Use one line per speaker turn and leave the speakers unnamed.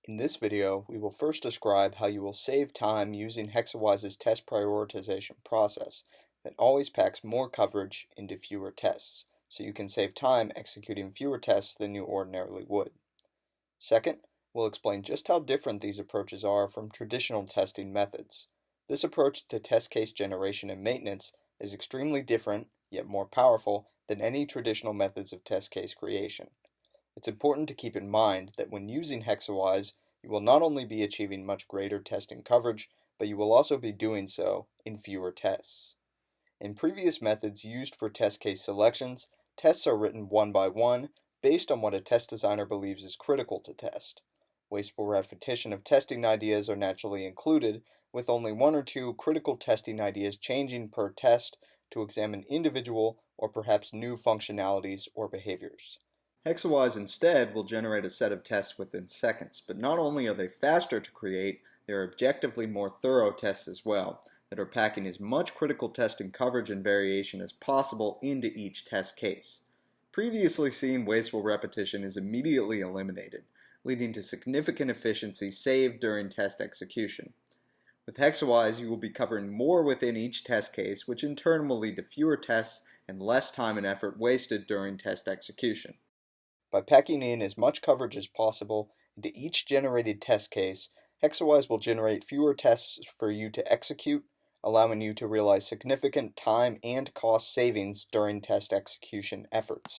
In this video, we will first describe how you will save time using Hexawise's test prioritization process that always packs more coverage into fewer tests, so you can save time executing fewer tests than you ordinarily would. Second, we'll explain just how different these approaches are from traditional testing methods. This approach to test case generation and maintenance is extremely different, yet more powerful, than any traditional methods of test case creation. It's important to keep in mind that when using Hexawise, you will not only be achieving much greater testing coverage, but you will also be doing so in fewer tests. In previous methods used for test case selections, tests are written one by one based on what a test designer believes is critical to test. Wasteful repetition of testing ideas are naturally included, with only one or two critical testing ideas changing per test to examine individual or perhaps new functionalities or behaviors. Hexawise instead will generate a set of tests within seconds, but not only are they faster to create, they are objectively more thorough tests as well, that are packing as much critical testing coverage and variation as possible into each test case. Previously seen wasteful repetition is immediately eliminated, leading to significant efficiency saved during test execution. With Hexawise, you will be covering more within each test case, which in turn will lead to fewer tests and less time and effort wasted during test execution. By packing in as much coverage as possible into each generated test case, Hexawise will generate fewer tests for you to execute, allowing you to realize significant time and cost savings during test execution efforts.